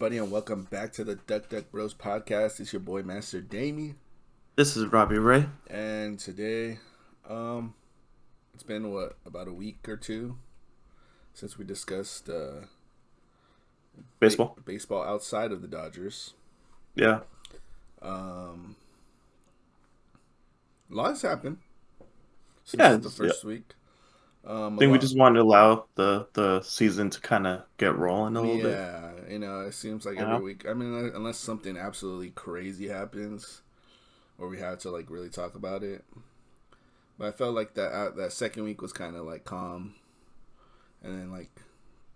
everybody, and welcome back to the Duck Duck Bros podcast. It's your boy Master Damie, This is Robbie Ray. and today, it's been about a week or two since we discussed Baseball. baseball outside of the Dodgers. Yeah. A lot has happened since Yeah, the first week. I think we just wanted to allow the season to kind of get rolling a little bit. Yeah, it seems like You every know? week. I mean, unless something absolutely crazy happens, or we have to like really talk about it. But I felt like that second week was kind of like calm, and then like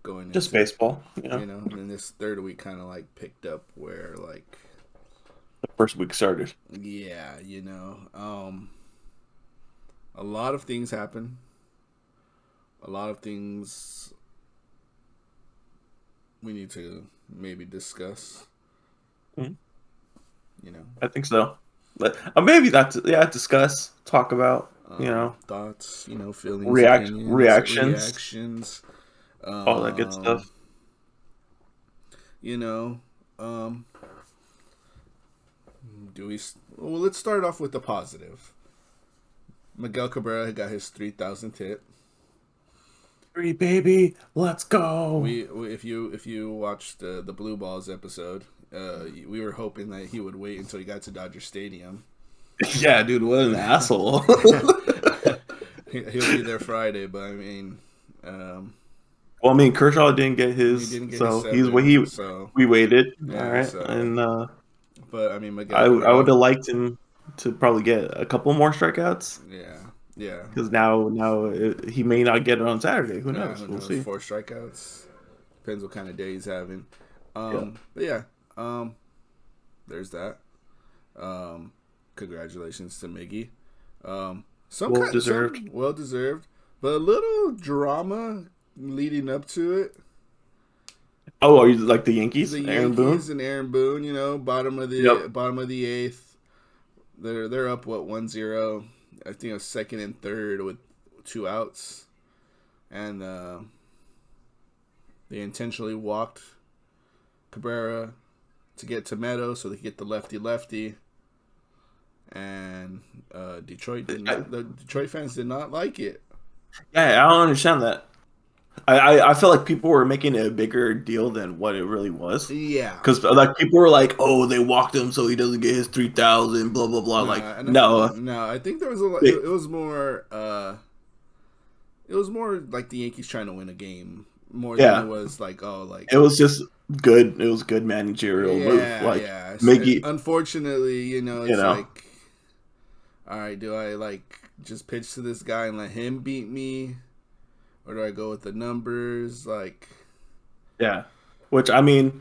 going Just into baseball. and then this third week kind of like picked up where like The first week started. yeah, a lot of things happen. A lot of things we need to maybe discuss. Mhm. You know, I think so. But maybe that's discuss, talk about, thoughts, feelings, opinions, reactions, reactions. all that good Um, stuff. you know, um, do we? Well, let's start off with the positive. Miguel Cabrera got his 3,000th hit. Free baby, let's go. If you watched the Blue Balls episode, we were hoping that he would wait until he got to Dodger Stadium. Yeah, dude, what an asshole. He'll be there Friday, but I mean, Well, I mean, Kershaw didn't get he his, didn't get his so seven. So we waited. All yeah, right, and but I mean, Miguel I would Cabrera, have liked him to probably get a couple more strikeouts. yeah. Because now he may not get it on Saturday. Who Yeah, knows? who We'll knows? see. 4 strikeouts. Depends what kind of day he's having. Yeah. But yeah, there's that. Congratulations to Miggy. Well deserved. Well deserved, but a little drama leading up to it. Oh, are you like the Yankees? The Aaron Yankees Boone? and Aaron Boone, bottom of Yep. the eighth. They're up 1-0. I think it was second and third with 2 outs, and they intentionally walked Cabrera to get to Meadows so they could get the lefty. And the Detroit fans did not like it. Yeah, I don't understand that. I feel like people were making it a bigger deal than what it really was. Yeah, Because like people were like, "Oh, they walked him so he doesn't get his 3,000." Blah blah blah. Like, no, no. I think there was a lot. They- It was more. It was more like the Yankees trying to win a game more than yeah, it was like it was just good. It was good managerial move. Like, yeah. Miggy, Unfortunately, it's you know, like, all right, do I like just pitch to this guy and let him beat me, or do I go with the numbers? Like, yeah. Which I mean,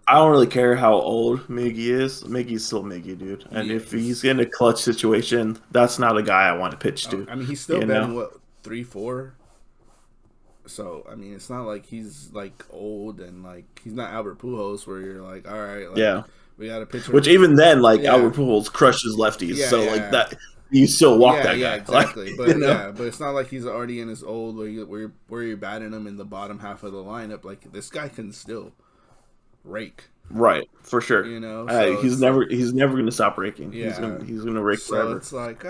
I don't really care how old Miggy is. Miggy's still Miggy, dude. And if he's in a clutch situation, that's not a guy I want to pitch to. I mean, he's still You batting know? 3-4. So I mean, it's not like he's like old and like he's not Albert Pujols where you're like, all right, like, Yeah. we got a pitcher. Which even then, like Yeah. Albert Pujols crushes lefties, Yeah, so yeah. like that, you still walk that yeah, guy. exactly. Like, But yeah, but it's not like he's already in his old where you're batting him in the bottom half of the lineup. Like this guy can still rake. right, for sure. So He's never gonna stop raking. Yeah. He's gonna rake So forever. it's like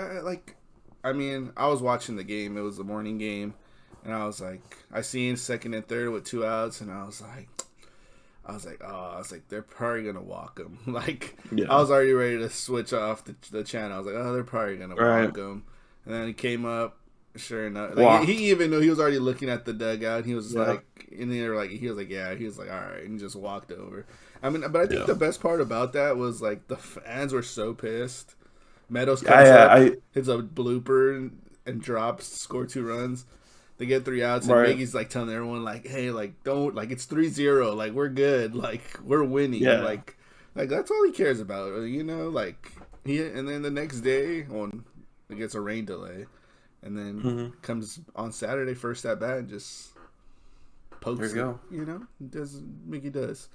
I mean, I was watching the game. It was the morning game, and I was like, I seen second and third with 2 outs, and I was like, they're probably gonna walk him. Like, Yeah. I was already ready to switch off the channel. I was like, oh, they're probably gonna Right. walk him. And then he came up. Sure enough, Walked. he even knew he was already looking at the dugout. He was Yeah. like, and they were like, he was like, yeah. He was like, all right, and just walked over. I mean, but I think Yeah. the best part about that was like the fans were so pissed. Meadows Yeah, comes up, I hits a blooper and drops, score 2 runs. They get 3 outs, and Right. Miggy's like telling everyone like, "Hey, like don't like it's 3-0, like we're good, like we're winning, Yeah. like that's all he cares about, like and then the next day when it gets a rain delay, and then comes on Saturday first at bat and just pokes There you it, does Miggy does.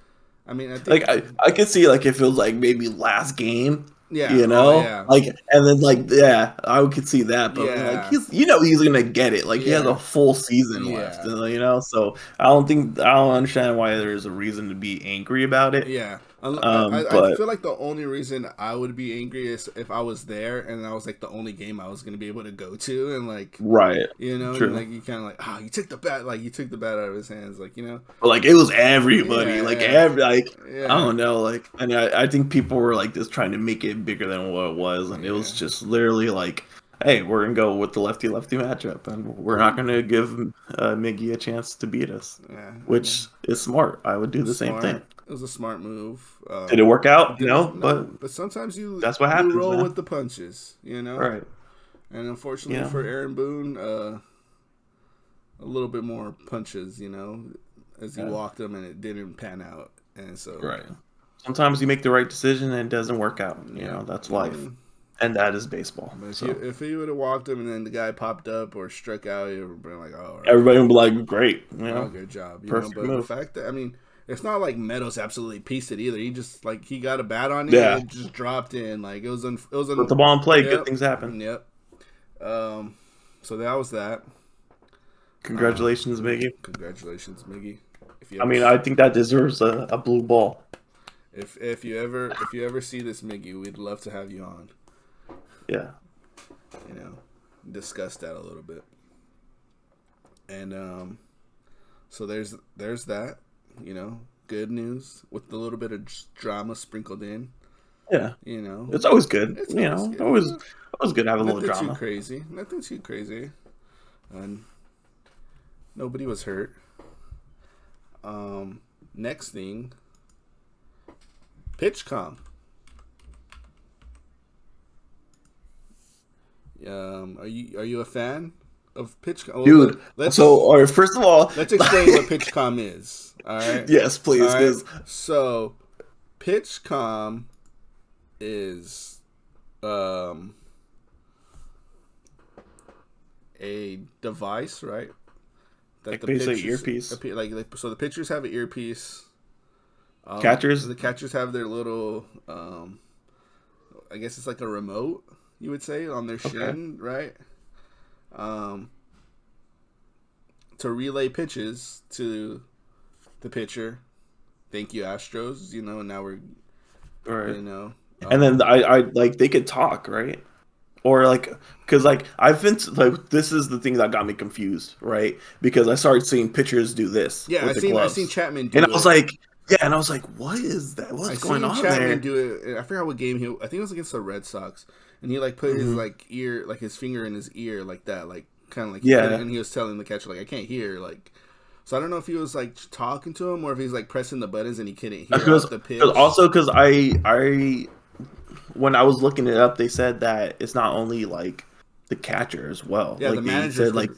I mean, I think like I could see like if it was like maybe last game, Yeah. You Oh know, yeah. like, and then like, yeah, I could see that, but like, Yeah. he's gonna get it. Like, he has a Yeah. full season left, Yeah. So I don't understand why there's a reason to be angry about it. Yeah, I But feel like the only reason I would be angry is if I was there and that was like the only game I was gonna be able to go to, and like, right, you know, and true. like you kind of like, you took the bat, like you took the bat out of his hands, like, you know. But like, it was everybody, like Yeah, every, like, I yeah, don't know, like, and I think people were like just trying to make it bigger than what it was, and it yeah, was just literally like, hey, we're gonna go with the lefty lefty matchup, and we're not gonna give Miggy a chance to beat us, yeah. which is smart. I would do the same thing. Smart. It was a smart move. Did it work out? Didn't But no, but sometimes that's what you happens, roll man. with the punches, you know. Right. And You unfortunately for know. Aaron Boone, a little bit more punches, you know, as he Yeah. walked them and it didn't pan out. And so, Right. Sometimes you make the right decision and it doesn't work out. yeah, That's I life, mean, and that is baseball. but So if he would have walked him and then the guy popped up or struck out, you would have been like, oh, all right, everybody would be like, "Great, oh, good job, you know. perfect But the move." fact that, I mean, it's not like Meadows absolutely pieced it either. He just like he got a bat on it Yeah. and it just dropped in. Like Put the ball in play. Good yep, things happen. yep. So that was that. Congratulations, Miggy. Congratulations, Miggy. If you I ever, mean, I think that deserves a blue ball. if you ever see this Miggy, we'd love to have you on. Yeah. You know, discuss that a little bit. And so there's that. You know, good news with a little bit of drama sprinkled in. Yeah. You know, It's always good. it's good. Always good to have a little Nothing drama. too crazy. Nothing too crazy. And nobody was hurt. Next thing, PitchCom. Are you a fan of PitchCom? Dude, Let's all right, first of all, let's explain what PitchCom is. All right. yes, please. All right. So, PitchCom is a device, right? That like basically earpiece. So the pitchers have an earpiece. Catchers. The catchers have their little. I guess it's like a remote. You would say on their shin, right? To relay pitches to the pitcher. Thank you, Astros. You know, and now we're, right. You know, and then I like they could talk, right? Or like, because like I've been like, this is the thing that got me confused, right? Because I started seeing pitchers do this. Yeah, with the gloves. I seen Chapman do it. And I was like, yeah, and I was like, what is that? What's going on Chapman there? do it. I forgot what game I think it was against the Red Sox, and he like put his like ear, like his finger in his ear, like that, like kind of like and he was telling the catcher like I can't hear, like. So I don't know if he was like talking to him or if he's like pressing the buttons and he couldn't hear the pitch. Also, because I when I was looking it up, they said that it's not only like the catcher as well. Yeah, like the managers said, like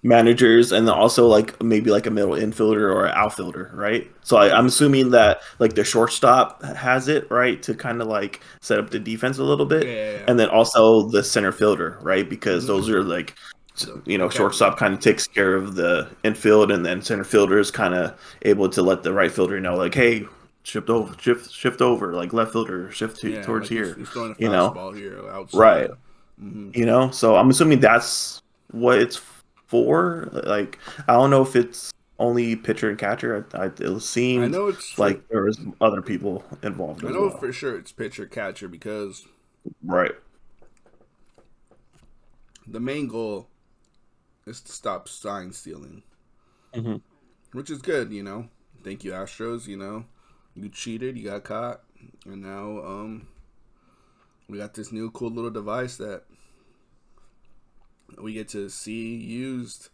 managers, and then also like maybe like a middle infielder or an outfielder, right? So I'm assuming that like the shortstop has it, right, to kind of like set up the defense a little bit, and then also the center fielder, right, because those are like. You know, shortstop kind of takes care of the infield, and then center fielder is kind of able to let the right fielder know, like, hey, shift over, like left fielder shift towards like here. He's throwing a you know, here outside. Right? You know, so I'm assuming that's what it's for. Like, I don't know if it's only pitcher and catcher. It seemed I know it's like there was other people involved. I know for sure it's pitcher catcher because the main goal is to stop sign stealing, which is good. You know, thank you Astros. You know, you cheated, you got caught, and now we got this new cool little device that we get to see used.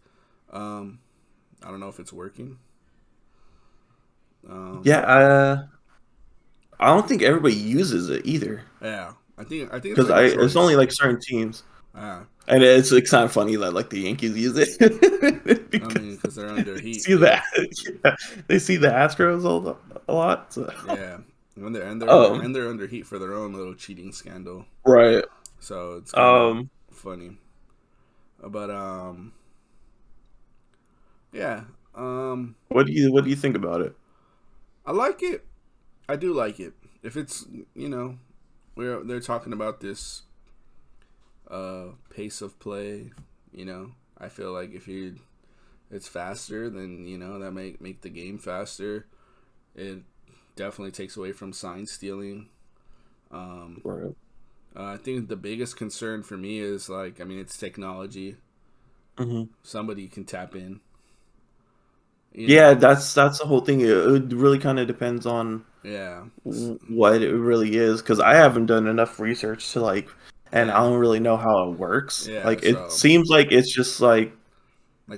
I don't know if it's working. I don't think everybody uses it either. Yeah, I think because it's only like certain teams. And it's kind of funny that like the Yankees use it because they're under heat. See that? Yeah. They see the Astros a lot. So. Yeah, and they're under heat for their own little cheating scandal. Right. So it's kind of funny, but yeah. What do you think about it? I like it. I do like it. If it's they're talking about this pace of play. You know, I feel like if it's faster, then that make the game faster. It definitely takes away from sign stealing. Right. I think the biggest concern for me is it's technology. Mm-hmm. Somebody can tap in. Yeah, that's the whole thing. It really kind of depends on what it really is, because I haven't done enough research to and I don't really know how it works. Yeah, it seems like it's just I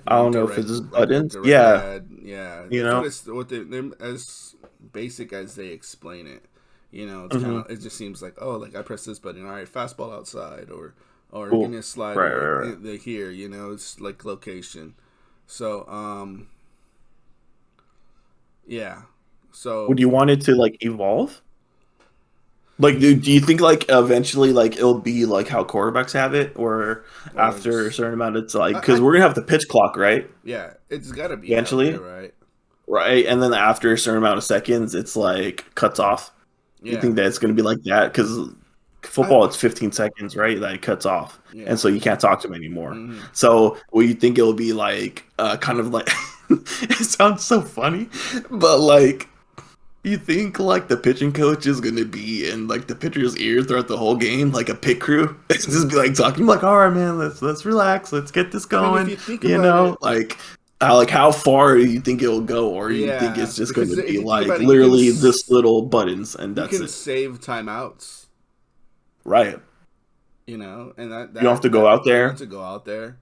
don't know if it's just buttons. Yeah, What they're as basic as they explain it. It's mm-hmm. it just seems like, I press this button, all right, fastball outside, or give me a slider right. Here. It's like location. So yeah. So would you want it to evolve? Do you think eventually it'll be how quarterbacks have it, or after a certain amount it's because we're gonna have the pitch clock, right? Yeah, it's gotta be eventually, right? Right, and then after a certain amount of seconds, it's cuts off. Yeah. You think that it's gonna be like that? Because football, it's 15 seconds, right? That it cuts off, and so you can't talk to them anymore. Mm-hmm. So, will you think it'll be kind of it sounds so funny, but you think the pitching coach is gonna be in the pitcher's ear throughout the whole game, like a pit crew? It's just be talking, all right, man, let's relax, let's get this going. How far do you think it'll go, or you think it's just going to be literally this little buttons and that's it? You can save timeouts, right? And that you don't have to go out there. You have to go out there.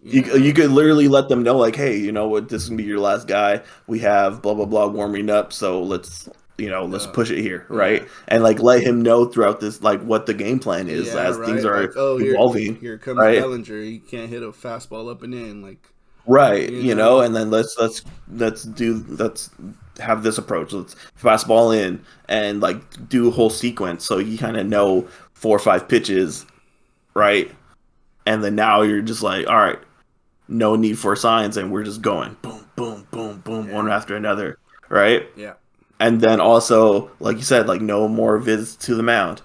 You could literally let them know, hey, you know what, this is gonna be your last guy. We have blah blah blah warming up, so let's push it here, right? And let him know throughout this what the game plan is as things are evolving. Here comes Bellinger. He can't hit a fastball up and in, right? And then let's have this approach. Let's fastball in and do a whole sequence, so you kind of know 4 or 5 pitches, right? And then now you're just all right, no need for signs, and we're just going boom, boom, boom, boom, one after another, right? Yeah. And then also, like you said, no more visits to the mound.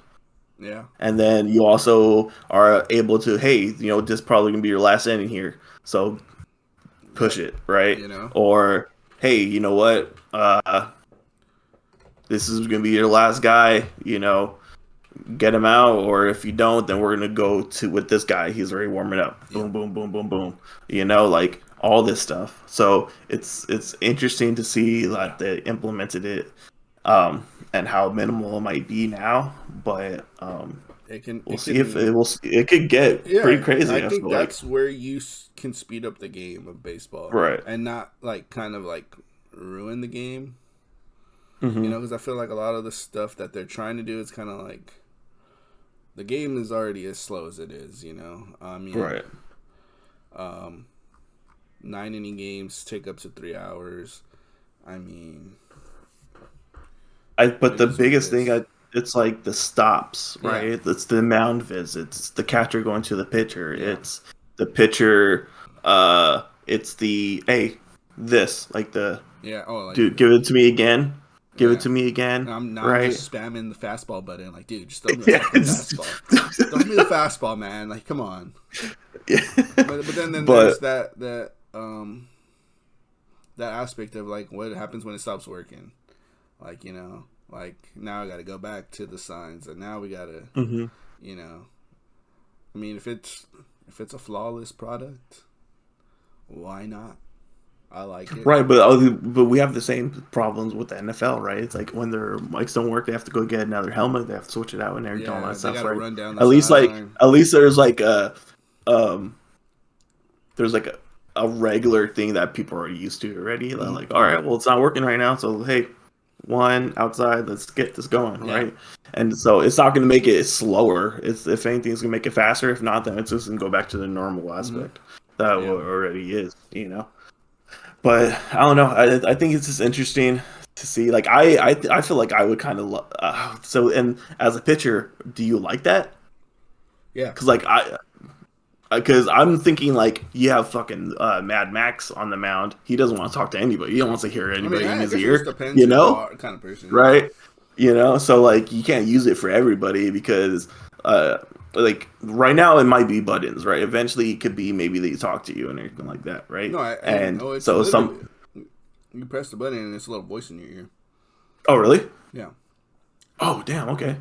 Yeah. And then you also are able to, hey, this is probably gonna be your last inning here, so push it, right? Or hey, you know what? This is gonna be your last guy. Get him out, or if you don't, then we're gonna go with this guy. He's already warming up. Boom, boom, boom, boom, boom. All this stuff. So it's interesting to see that they implemented it, and how minimal it might be now. But we'll see if it could get pretty crazy. I think that's where you can speed up the game of baseball, right? And not kind of ruin the game. Mm-hmm. Because I feel like a lot of the stuff that they're trying to do is kind of the game is already as slow as it is, right. 9-inning games take up to 3 hours. But the biggest thing, it's the stops, right? Yeah. It's the mound visits, the catcher going to the pitcher. Yeah. It's the pitcher. It's the this the dude, give it to me again. Give it to me again. I'm just spamming the fastball button. Dude, just throw me the fastball. Throw me the fastball, man. Come on. Yeah. But then there's that aspect of what happens when it stops working. Now I got to go back to the signs, and now we got to, mm-hmm. If it's a flawless product, why not? I like it. Right, but we have the same problems with the NFL, right? It's when their mics don't work, they have to go get another helmet, they have to switch it out and everything, all that stuff, right? Run down at least there's there's a regular thing that people are used to already. Mm-hmm. All right, well, it's not working right now, so hey, one outside, let's get this going, right? And so it's not going to make it slower. If anything, it's going to make it faster. If not, then it's just going to go back to the normal aspect that already is, But I don't know. I think it's just interesting to see. I feel like I would kind of and as a pitcher, do you like that? Yeah. Because I'm thinking you have fucking Mad Max on the mound. He doesn't want to talk to anybody. He don't want to hear anybody in his ear. Depends kind of person, right? You know, so like you can't use it for everybody because like right now it might be buttons, right? Eventually it could be maybe they talk to you and everything like that, right? No, And no, it's so literally some you press the button and it's a little voice in your ear. Oh really? Yeah. Oh damn, okay.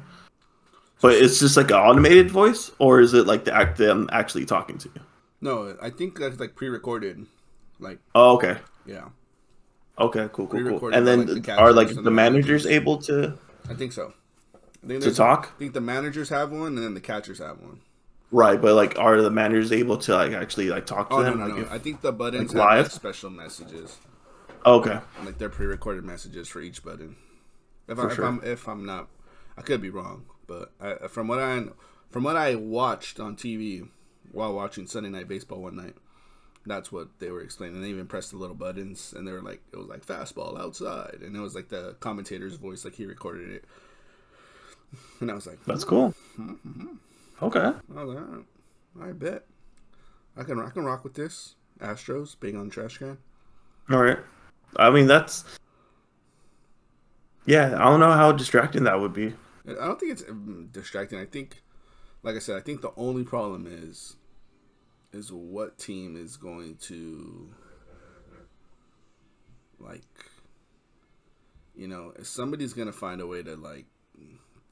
So But it's just like an automated voice, or is it like them actually talking to you? no, I think that's like pre-recorded. Like, Oh, okay. yeah, Okay, cool. pre-recorded And by like the then are catchers like and the the managers managers. able to I think so. I think talk? I think the managers have one, and then the catchers have one. Right, but like are the managers able to like actually like talk to Oh no, them no, like no! if I think the buttons like have like live? special messages, Okay, like they're pre-recorded messages for each button. for sure. If I'm not, I could be wrong, but from what I watched on TV while watching Sunday Night Baseball one night, that's what they were explaining. They even pressed the little buttons, and they were like, it was like fastball outside, and it was like the commentator's voice, like he recorded it, and I was like, That's cool. Okay. I was like, all right, I bet I can rock with this. Astros being on the trash can. All right. I mean that's yeah, I don't know how distracting that would be. I don't think it's distracting. I think, like I said, I think the only problem is what team is going to, like, if somebody's gonna find a way to like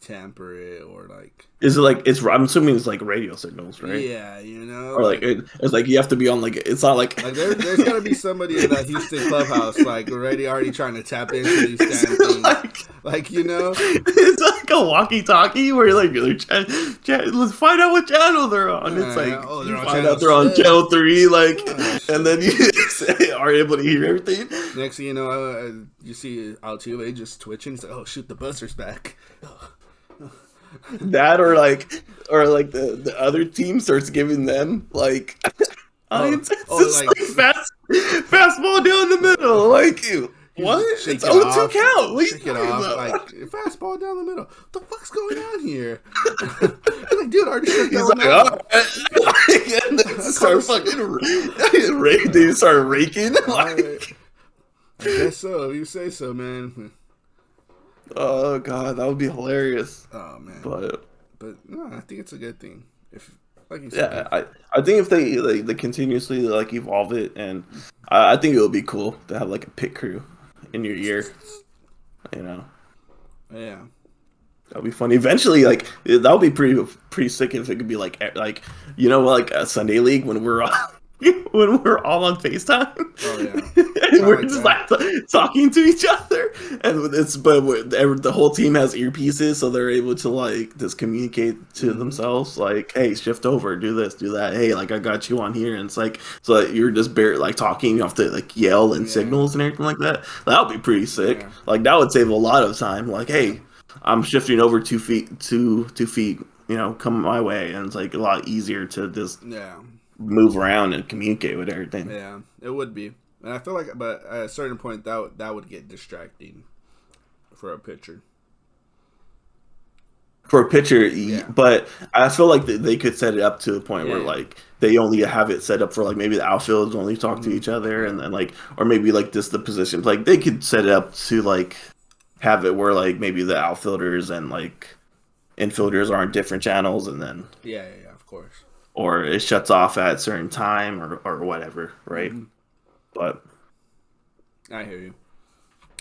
tamper it or like, Is it like it's I'm assuming it's like radio signals, right? yeah, Or like it's like you have to be on like it's not like like there's gotta be somebody in that Houston clubhouse like already trying to tap into these damn things, like it's like a walkie-talkie where like they're let's find out what channel they're on. It's like they're you on find channel out they're on 6. channel 3, like, Oh, and then you are able to hear everything. Next thing you know, you see Altuve just twitching. He's like, "Oh shoot, the buzzer's back." That or like the other team starts giving them like it's just like fastball down the middle, like you. What? It's 0-2 count. Shake it off. Like, fastball down the middle. What the fuck's going on here? He's like, dude, I already struck that one out. Oh. And then start fucking they start raking. Right. I guess so. You say so, man. Oh god, that would be hilarious. Oh man. But no, I think it's a good thing. If like you said, yeah, I think if they continuously like evolve it, and I think it would be cool to have like a pit crew in your ear. You know. Yeah. That'd be funny. Eventually, like that would be pretty sick if it could be like like a Sunday League when we're all when we're all on FaceTime. Oh yeah. And we're just like talking to each other, and the whole team has earpieces, so they're able to like just communicate to themselves, like, "Hey, shift over, do this, do that. Hey, like I got you on here," and it's like so that you're just like talking. You have to like yell and signals and everything like that. That would be pretty sick. Yeah. Like that would save a lot of time. Like, hey, I'm shifting over 2 feet, 2 feet. Come my way, and it's like a lot easier to just move around and communicate with everything. Yeah, it would be. And I feel like, but at a certain point, that would get distracting for a pitcher. For a pitcher, but I feel like they could set it up to a point where like they only have it set up for like maybe the outfielders only talk to each other, and then like, or maybe like just the positions. Like they could set it up to like have it where like maybe the outfielders and like infielders are on different channels, and then yeah, of course. Or it shuts off at a certain time or whatever, right? Mm-hmm. But I hear you.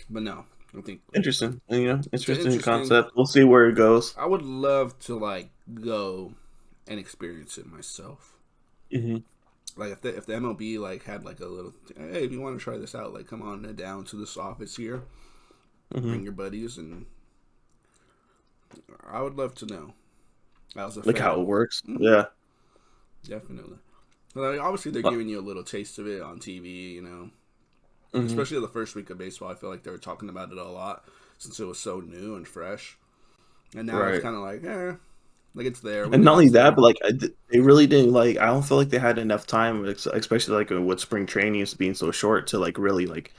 But no, I think interesting. Interesting concept. We'll see where it goes. I would love to like go and experience it myself. Mm-hmm. Like if the MLB like had like a little, hey, if you want to try this out, like come on down to this office here, bring your buddies, and I would love to know. Like how it works. Mm-hmm. Yeah. Definitely. Like, obviously, they're giving you a little taste of it on TV, Especially the first week of baseball. I feel like they were talking about it a lot since it was so new and fresh. And now it's kind of like, like it's there. And not only that, but like they really didn't like. I don't feel like they had enough time, especially like with spring training being so short, to like really like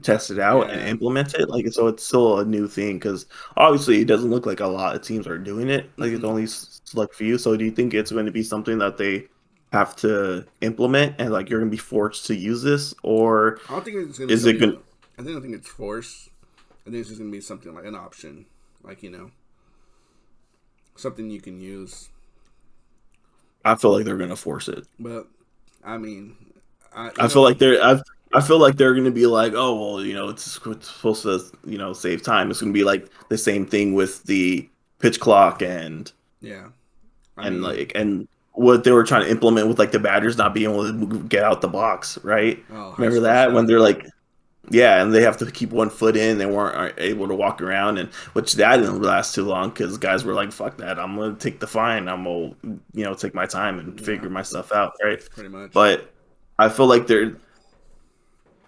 test it out and implement it. Like so, it's still a new thing because obviously it doesn't look like a lot of teams are doing it. Like it's only select few. So do you think it's going to be something that they have to implement and like you're going to be forced to use this, or I don't think it's going to be. I think it's forced. I think it's just going to be something like an option. Like, something you can use. I feel like they're gonna force it. But I mean, I feel like I feel like they're gonna be like, oh well, it's supposed to save time. It's gonna be like the same thing with the pitch clock and yeah, and what they were trying to implement with like the batters not being able to get out the box, right? Remember that shot. When they're like, yeah, and they have to keep one foot in, they aren't able to walk around, and which that didn't last too long because guys were like, "Fuck that, I'm gonna take the fine. I'm gonna take my time and figure my stuff out." Right? Pretty much. But I feel like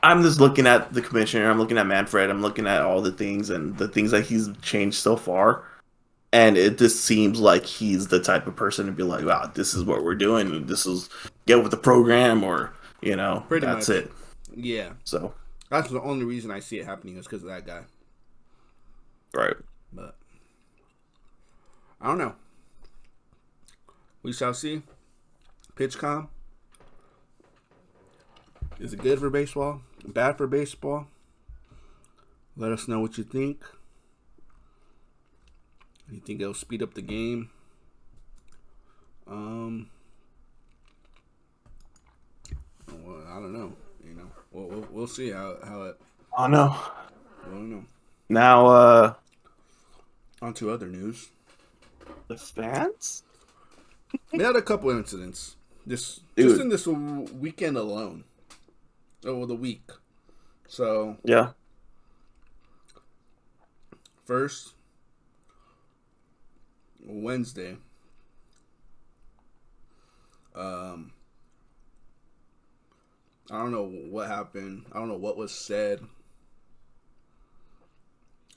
I'm just looking at the commissioner. I'm looking at Manfred. I'm looking at all the things and the things that he's changed so far, and it just seems like he's the type of person to be like, "Wow, this is what we're doing. And this is get with the program," or Pretty that's much. it. Yeah. So. That's the only reason I see it happening is because of that guy. Right. But I don't know. We shall see. PitchCom. Is it good for baseball? Bad for baseball? Let us know what you think. You think it'll speed up the game? Well, I don't know. We'll see how it. Oh no. I don't know. Now, on to other news. The fans? We had a couple incidents just in this weekend alone. Oh, the week. So yeah. First, Wednesday. I don't know what happened. I don't know what was said.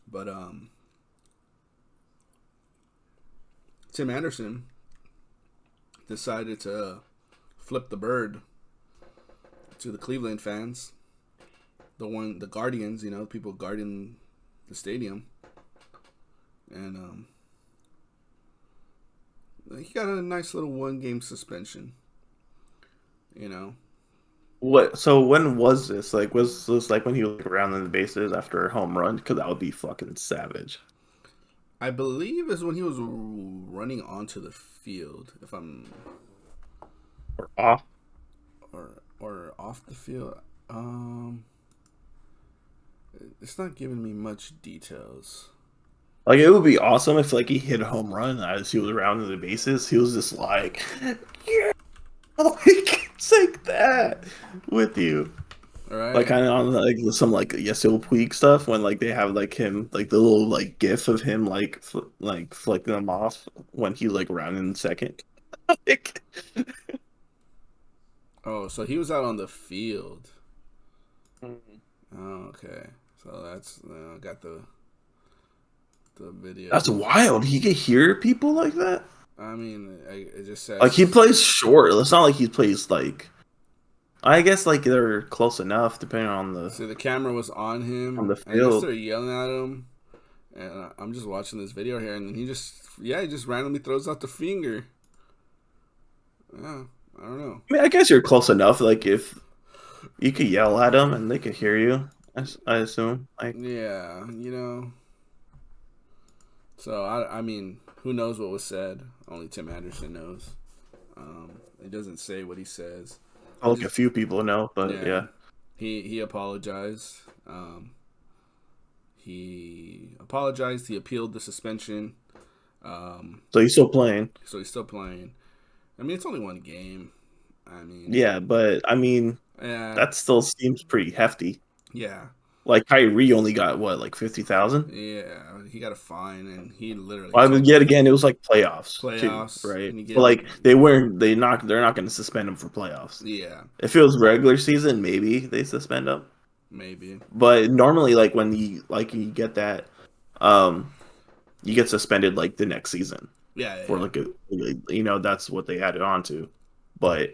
But Tim Anderson decided to flip the bird to the Cleveland fans. The Guardians, people guarding the stadium. And he got a nice little 1-game suspension. What? So when was this? Like, was this like when he was rounding the bases after a home run? Because that would be fucking savage. I believe is when he was running onto the field. If I'm or off or off the field. It's not giving me much details. Like, it would be awesome if like he hit a home run as he was rounding the bases. He was just like, yeah, like it's like that with you. All right. Like kind of on like some like Yasiel Puig stuff when like they have like him like the little like gif of him like flicking them off when he's like rounding second. Like... Oh, so he was out on the field. Oh, okay. So that's got the video. That's wild. He could hear people like that. I mean, it just says like he plays short. It's not like he plays like. I guess like they're close enough depending on the. So the camera was on him on the field. And they started yelling at him, and I'm just watching this video here, and he just randomly throws out the finger. Yeah, I don't know. I mean, I guess you're close enough. Like if you could yell at them and they could hear you, I assume. Like yeah, So I mean, who knows what was said? Only Tim Anderson knows. It doesn't say what he says. Like a few people know, but yeah. He apologized. He apologized. He appealed the suspension. So he's still playing. I mean, it's only 1 game. I mean. Yeah, but I mean, that still seems pretty hefty. Yeah. Like Kyrie only got what, like 50,000? Yeah, he got a fine, and he literally. Well, yet again, it was like playoffs too, right? But like they're not going to suspend him for playoffs. Yeah. If it was regular season, maybe they suspend him. Maybe. But normally, like when you get that, you get suspended like the next season. Yeah. For like that's what they added on to, but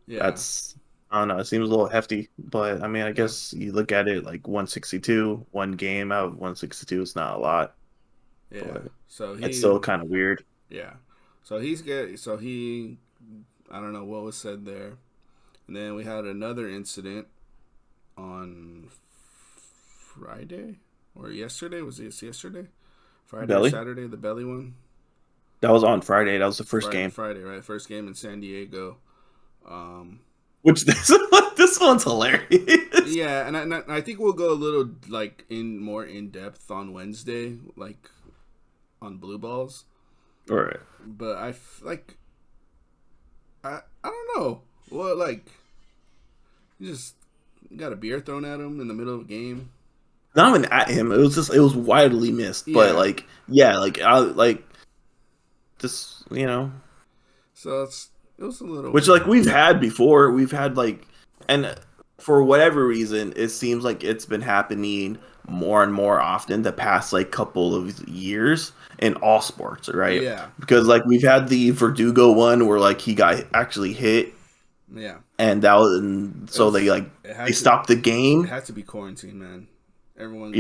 that's. I don't know. It seems a little hefty, but I mean, I guess you look at it like 162, 1 game out of 162. It's not a lot. Yeah. So it's still kind of weird. Yeah. So he's good. So I don't know what was said there, and then we had another incident on Friday or yesterday. Was it yesterday? Friday or Belly. Saturday, the Belly one. That was on Friday. That was the first game. Friday, right? First game in San Diego. Which this one's hilarious. Yeah, and I think we'll go a little like more in depth on Wednesday, like on Blue Balls. All right. But I don't know. Well, like you just got a beer thrown at him in the middle of a game. Not even at him. It was widely missed. But just So it was a little which like we've had before. We've had and for whatever reason, it seems like it's been happening more and more often the past couple of years in all sports, right? Yeah. Because we've had the Verdugo one where he got actually hit. Yeah. And that was they stopped the game. It had to be quarantine, man. Everyone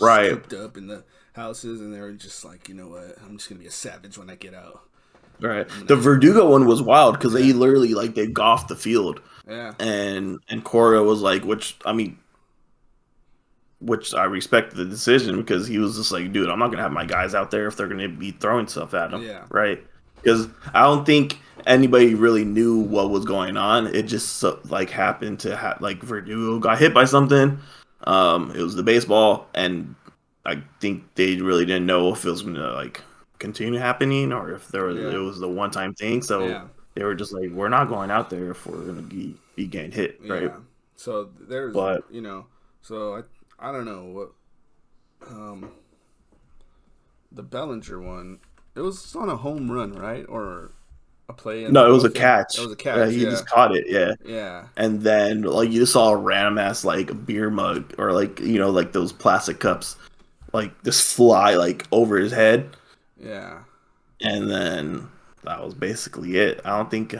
right, cooped up in the houses, and they were just like, you know what? I'm just gonna be a savage when I get out. Right. The Verdugo one was wild because they literally they golfed the field. Yeah. And Cora was which I respect the decision because he was just like, dude, I'm not gonna have my guys out there if they're gonna be throwing stuff at them. Yeah. Right. Because I don't think anybody really knew what was going on. It just happened to have Verdugo got hit by something. It was the baseball, and I think they really didn't know if it was gonna continue happening or if it was the one time thing. So they were just like, we're not going out there if we're gonna be getting hit, right? Yeah. So there's, so I don't know what, the Bellinger one. It was on a home run, right, or a play? No, it was a catch. It was a catch. Yeah, he just caught it. Yeah. Yeah. And then you just saw a random ass beer mug or those plastic cups just fly over his head. Yeah. And then that was basically it. I don't think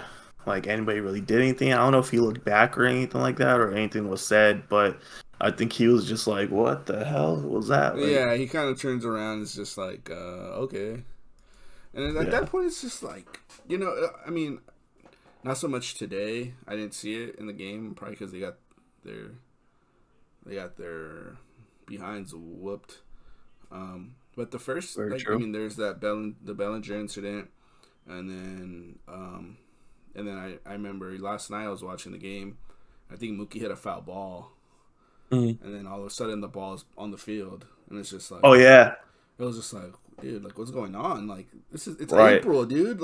anybody really did anything. I don't know if he looked back or anything like that or anything was said, but I think he was just like, what the hell was that? Yeah, he kind of turns around and is just like, okay. And at that point, it's just I mean, not so much today. I didn't see it in the game, probably because they got their behinds whooped. But the first, I mean, there's that the Bellinger incident, and then I remember last night I was watching the game. I think Mookie hit a foul ball, and then all of a sudden the ball is on the field, and it's just like, oh yeah, it was just like, dude, what's going on? It's right. April, dude.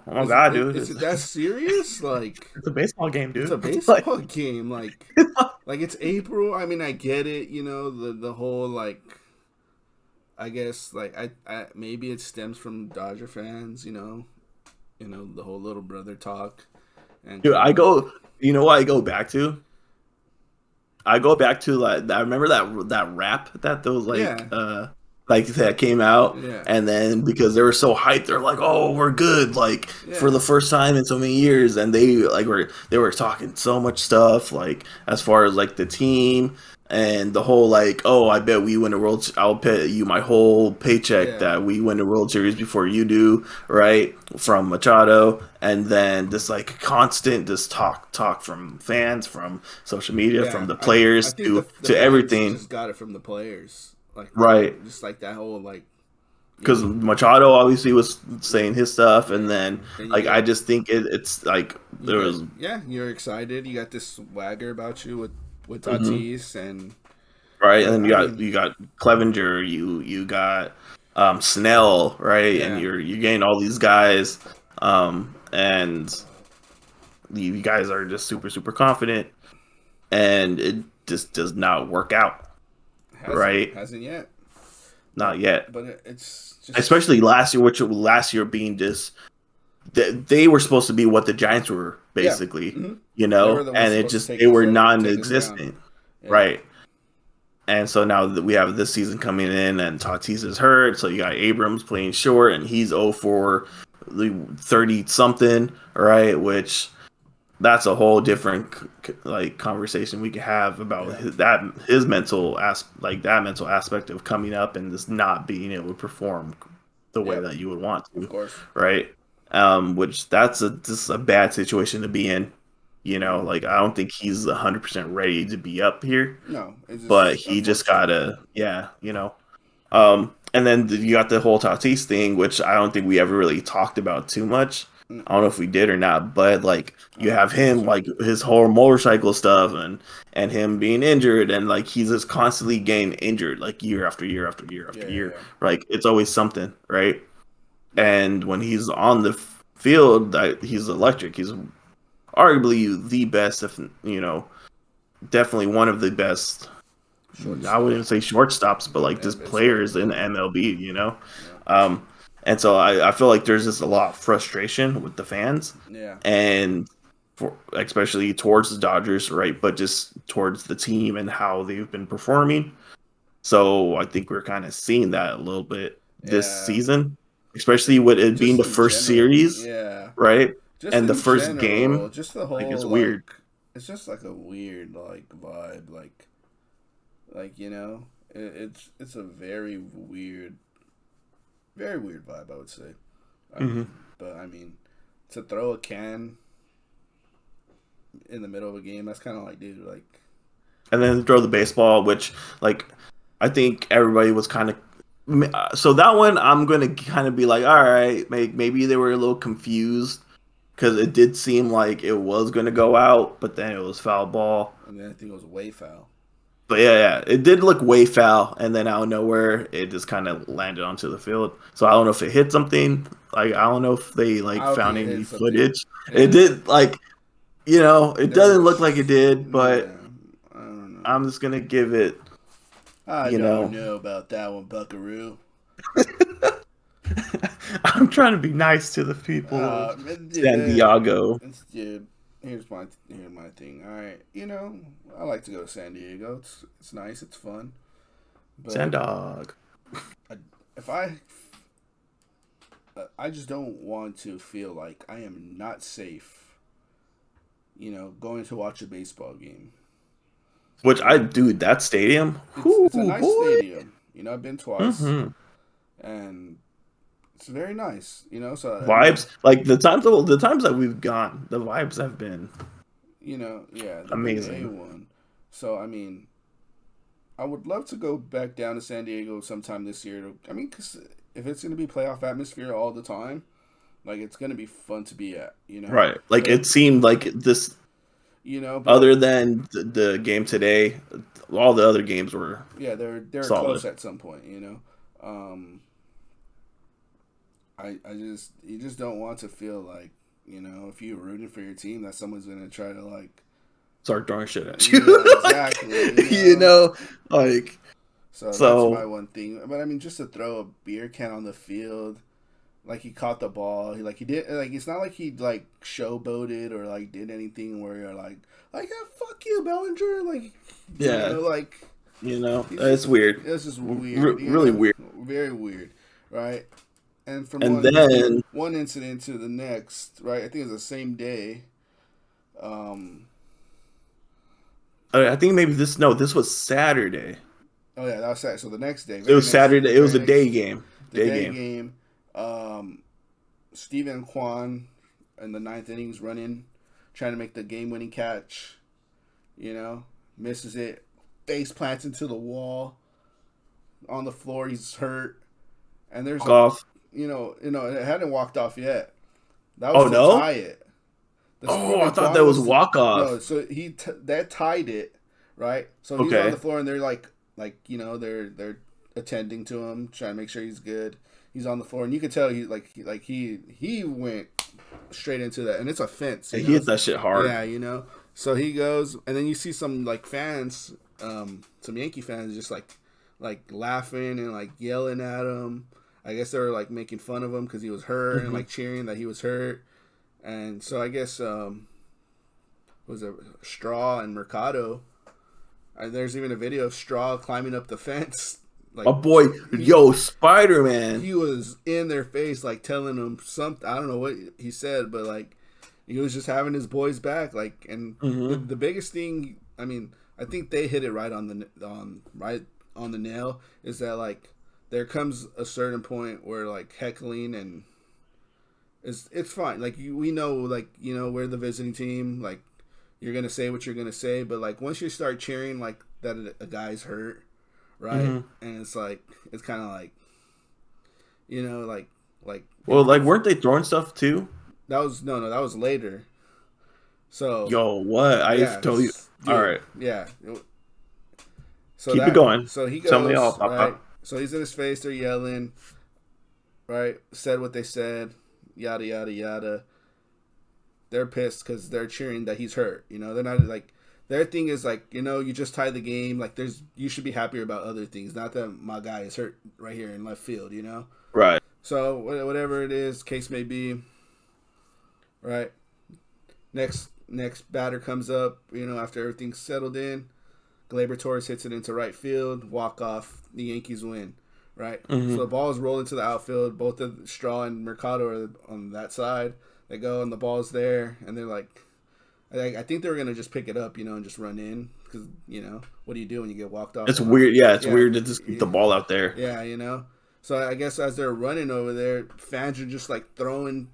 Oh my god, dude! Is it that serious? It's a baseball game, dude. It's a baseball game. It's April. I mean, I get it. The whole I guess I maybe it stems from Dodger fans. The whole little brother talk. And dude, I go. You know what I go back to? I go back to I remember that rap that those that came out, and then because they were so hyped, they're like, "Oh, we're good!" For the first time in so many years, and they were talking so much stuff as far as the team and the whole "Oh, I bet we win a world. I'll pay you my whole paycheck that we win the World Series before you do," right? From Machado, and then this constant talk from fans, from social media, from the players to everything. Just got it from the players. Right, just that whole because Machado obviously was saying his stuff, and then I just think it's there was you're excited. You got this swagger about you with Tatis and right, and then you got Clevenger, you got Snell, right, and you're getting all these guys, and you guys are just super confident, and it just does not work out. Hasn't yet. Not yet. But it's just... especially last year, which last year being just they were supposed to be what the Giants were basically, and it just they were non-existent, right? And so now that we have this season coming in, and Tatis is hurt, so you got Abrams playing short, and he's 0 for 30 something, right? Which that's a whole different conversation we could have about his mental aspect of coming up and just not being able to perform the way that you would want to, of course, right? Which that's just a bad situation to be in. I don't think he's 100% ready to be up here. No, but he just gotta, And then you got the whole Tatis thing, which I don't think we ever really talked about too much. I don't know if we did or not, but like you have him, like his whole motorcycle stuff, and him being injured, and like he's just constantly getting injured, like year after year after year after year. Like it's always something, right? And when he's on the field, that he's electric. He's arguably the best, if definitely one of the best. I wouldn't say shortstops, but like just players in MLB, and so I feel like there's just a lot of frustration with the fans, and especially towards the Dodgers, right? But just towards the team and how they've been performing. So I think we're kind of seeing that a little bit this season, especially with it being the first series, right? And the first game, just the whole it's weird. It's just like a weird vibe, it's a very weird vibe, I would say. But I mean, to throw a can in the middle of a game, that's kind of like, dude, like. And then throw the baseball, which like I think everybody was kind of. So that one, I'm gonna kind of be like, all right, maybe they were a little confused because it did seem like it was gonna go out, but then it was foul ball. And then I think it was way foul. But yeah, it did look way foul, and then out of nowhere, it just kind of landed onto the field. So I don't know if it hit something. Like I don't know if they found any footage. Yeah. It did it doesn't look like it did, but I don't know. I'm just gonna give it. I don't know about that one, Buckaroo. I'm trying to be nice to the people of San Diego. Dude, here's my thing. All right, I like to go to San Diego. It's nice. It's fun. But Sandog. I just don't want to feel like I am not safe. Going to watch a baseball game. Which that stadium. It's a nice stadium. I've been twice, and it's very nice. So vibes like the times that we've gone, the vibes have been. Amazing. One. So I mean, I would love to go back down to San Diego sometime this year. Because if it's going to be playoff atmosphere all the time, like it's going to be fun to be at. Right? Like it seemed like this. Other than the game today, all the other games were they're solid. Close at some point. You just don't want to feel like if you're rooting for your team that someone's gonna try to like start throwing shit at you. Yeah, exactly. Like so that's my one thing. But just to throw a beer can on the field. Like he caught the ball. He did it's not like he like showboated or like did anything where you're like yeah, fuck you, Bellinger. it's weird. It's just weird. Really weird. Very weird, right? And from one incident to the next, right? I think it was the same day. I think maybe this was Saturday. Oh yeah, that was Saturday. So the next day. It was Saturday. It was a day game. Day game. Steven Kwan in the 9th innings running, trying to make the game-winning catch. Misses it, face plants into the wall. On the floor, he's hurt, and there's off. It hadn't walked off yet. That was to tie it. I thought that was walk off. No, so that tied it, right? So he's on the floor, and they're they're attending to him, trying to make sure he's good. He's on the floor, and you can tell he went straight into that, and it's a fence. He hit that shit hard. Yeah, So he goes, and then you see some fans, some Yankee fans, just like laughing and like yelling at him. I guess they were making fun of him because he was hurt and cheering that he was hurt. And so I guess was it Straw and Mercado? And there's even a video of Straw climbing up the fence. Spider-Man. He was in their face, telling them something. I don't know what he said, but he was just having his boys back. And the biggest thing, I think they hit it right on the nail. Is that there comes a certain point where heckling and it's fine. We know we're the visiting team. You're gonna say what you're gonna say, but once you start cheering that a guy's hurt. right? And it's like it's kind of like like Well, like weren't they throwing stuff too? that was no that was later. So Yo, what? I yeah, totally. All dude, right, yeah. keep it going. So he Tell me all, goes right. Papa. So he's in his face. They're yelling, right? Said what they said, yada yada yada. They're pissed because they're cheering that he's hurt. They're not like their thing is like you just tied the game. Like you should be happier about other things, not that my guy is hurt right here in left field. Right. So whatever it is, case may be, right? Next batter comes up. After everything's settled in, Gleyber Torres hits it into right field. Walk off. The Yankees win. Right. So the ball is rolling to the outfield. Both of Straw and Mercado are on that side. They go and the ball's there, and they're like, I think they were gonna just pick it up, and just run in because what do you do when you get walked off? It's weird. Yeah, it's weird to just keep the ball out there. Yeah. So I guess as they're running over there, fans are just like throwing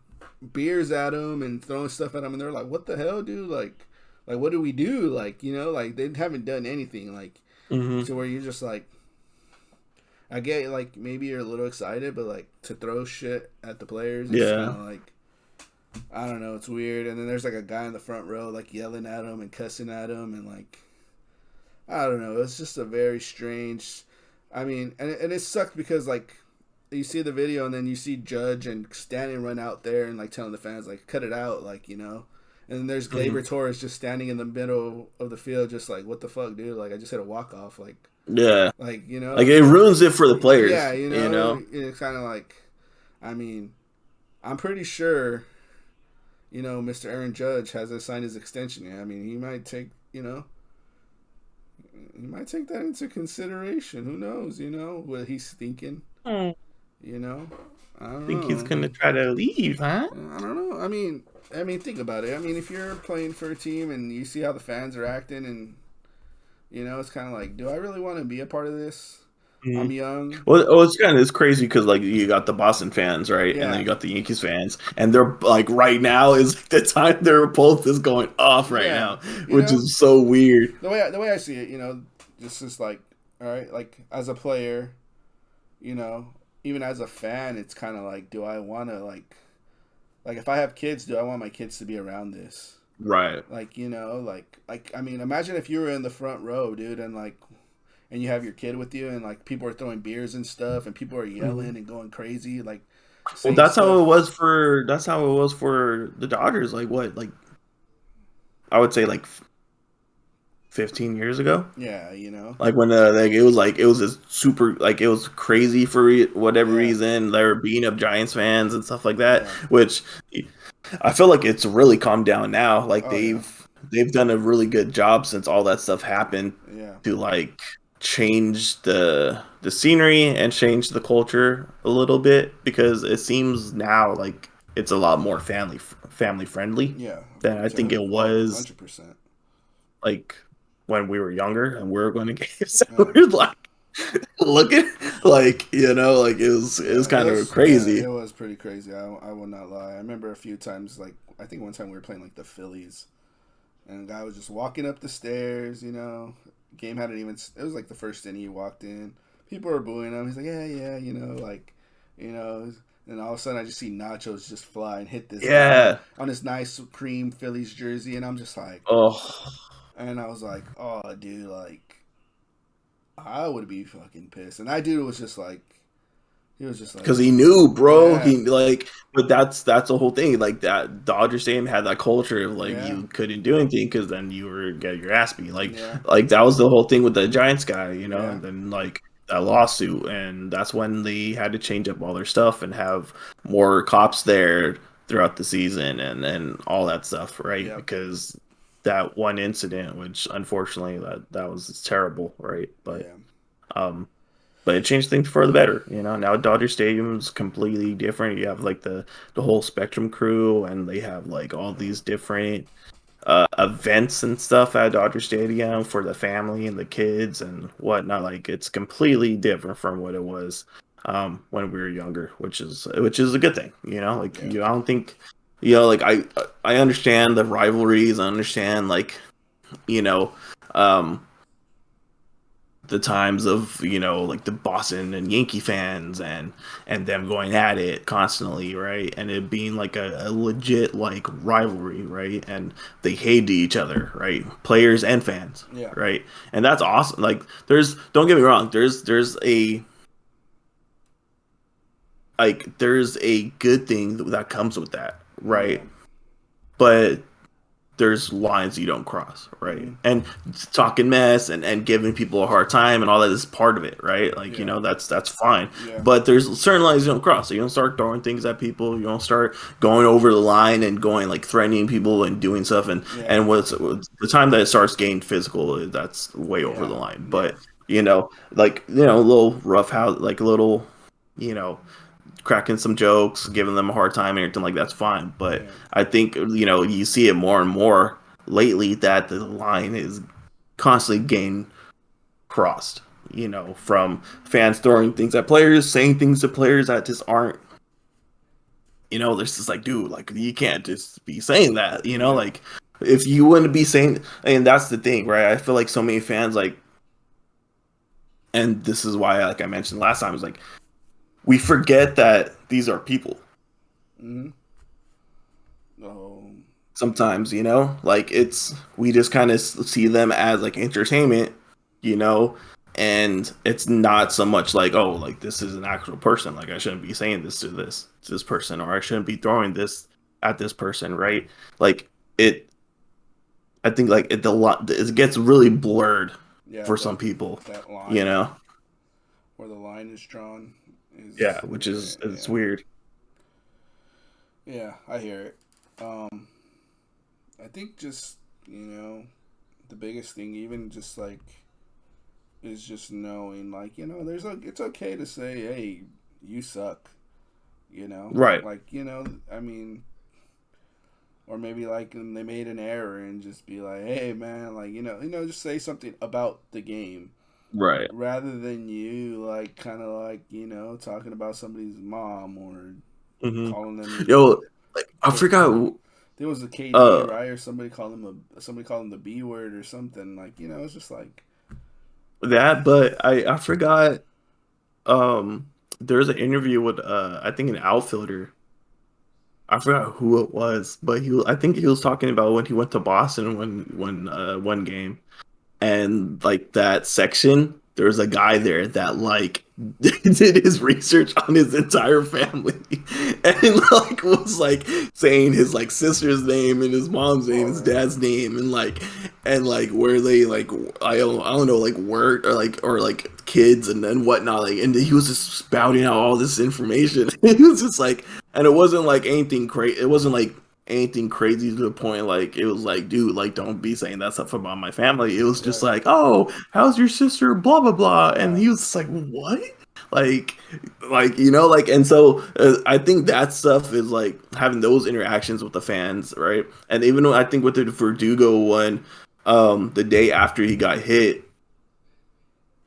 beers at them and throwing stuff at them, and they're like, "What the hell, dude? Like what do we do? Like like they haven't done anything. Like to where you're just like." I get like maybe you're a little excited, but like to throw shit at the players, it's kind of like I don't know, it's weird. And then there's like a guy in the front row like yelling at him and cussing at him, and like I don't know, it's just a very strange. I mean, and it sucked because like you see the video and then you see Judge and Stanton run out there and like telling the fans like cut it out, like And then there's Gleyber Torres just standing in the middle of the field, just like what the fuck, dude? Like I just hit a walk off, like. Yeah. Like, like it ruins it for the players. Yeah, it's kind of like, I mean, I'm pretty sure, Mr. Aaron Judge hasn't signed his extension yet. I mean, he might take, he might take that into consideration. Who knows, what he's thinking, I don't think know. he's going to try to leave, huh? I don't know. I mean, think about it. I mean, if you're playing for a team and you see how the fans are acting and, it's kind of like, do I really want to be a part of this? I'm young. Well, it's crazy because like you got the Boston fans, right, and then you got the Yankees fans, and they're like right now is like, the time their pulse is going off right now, which is so weird. The way I see it, this is like, all right, like as a player, even as a fan, it's kind of like, do I want to like if I have kids, do I want my kids to be around this? Right. Like, I mean, imagine if you were in the front row, dude, and and you have your kid with you and like people are throwing beers and stuff and people are yelling and going crazy. Like, well, that's how it was for the Dodgers. Like what? Like I would say like 15 years ago. Yeah. Like when like it was a super, like it was crazy for whatever reason. They were beating up Giants fans and stuff like that, which I feel like it's really calmed down now. Like they've done a really good job since all that stuff happened to like change the scenery and change the culture a little bit, because it seems now like it's a lot more family friendly than I think it was 100%. like when we were younger and we were going to games. We're like looking like like it was kind of crazy. It was pretty crazy. I will not lie. I remember a few times, like I think one time we were playing like the Phillies, and the guy was just walking up the stairs. Game hadn't even. It was like the first inning he walked in. People were booing him. He's like, yeah, And all of a sudden, I just see Nachos just fly and hit this guy on his nice cream Phillies jersey, and I'm just like, oh. And I was like, oh, dude, like, I would be fucking pissed. And that dude was just like, because he knew, bro. He like, but that's the whole thing. Like that Dodger Stadium had that culture of like you couldn't do anything because then you were get your ass beat. Like that was the whole thing with the Giants guy, and then like that lawsuit, and that's when they had to change up all their stuff and have more cops there throughout the season and all that stuff, right? Because that one incident, which unfortunately that was terrible, right? But but it changed things for the better, Now Dodger Stadium's completely different. You have like the whole Spectrum crew, and they have like all these different events and stuff at Dodger Stadium for the family and the kids and whatnot. Like it's completely different from what it was when we were younger, which is a good thing, Like I don't think like I understand the rivalries. I understand like the times of, you know, like the Boston and Yankee fans and them going at it constantly, right? And it being like a legit like rivalry, right? And they hated each other, right? Players and fans, Yeah. right? And that's awesome. Like there's, don't get me wrong, there's a good thing that comes with that, right? Yeah. But there's lines you don't cross, right? Mm-hmm. And talking mess and giving people a hard time and all that is part of it, right? Like, you Yeah. know, that's fine. Yeah. But there's certain lines you don't cross. So you don't start throwing things at people. You don't start going over the line and going like threatening people and doing stuff. And what's the time that it starts getting physical, that's way over the line. But you know, like, you know, a little rough house, like a little, you know, cracking some jokes, giving them a hard time, and everything like that's fine. But I think, you know, you see it more and more lately that the line is constantly getting crossed. You know, from fans throwing things at players, saying things to players that just aren't. You know, there's just like, dude, like you can't just be saying that. You know, like if you wouldn't be saying, and that's the thing, right? I feel like so many fans like, and this is why, like I mentioned last time, is like we forget that these are people. Mm-hmm. Oh. Sometimes, you know, like it's, we just kind of see them as like entertainment, you know, and it's not so much like, oh, like this is an actual person. Like I shouldn't be saying this to this person, or I shouldn't be throwing this at this person, right? Like it, I think like it gets really blurred for some people, that line, you know, where the line is drawn is, yeah, which is it's weird. Yeah, I hear it. I think just, you know, the biggest thing, even just like, is just knowing, like, you know, it's okay to say, hey, you suck, you know, Right. like, you know, I mean, or maybe like they made an error and just be like, hey man, like, you know, just say something about the game, Right. rather than you like kind of like, you know, talking about somebody's mom or calling them, Yo, like I forgot. there was a KD, Uh, right, or somebody called him the B word or something, like, you know, it's just like that, but I forgot. Um, there's an interview with I think an outfielder. I forgot who it was, but I think he was talking about when he went to Boston one game, and like that section, there was a guy there that like did his research on his entire family and like was like saying his like sister's name and his mom's name, his dad's name, and like where they like I don't know, like work or like kids and then whatnot, like, and he was just spouting out all this information. It was just like, and it wasn't like anything crazy. It wasn't like anything crazy to the point like it was like, dude, like don't be saying that stuff about my family. It was just like, oh, how's your sister, blah blah blah, and he was just like, what, like you know, like, and so I think that stuff is like having those interactions with the fans, right? And even though I think with the Verdugo one, the day after he got hit,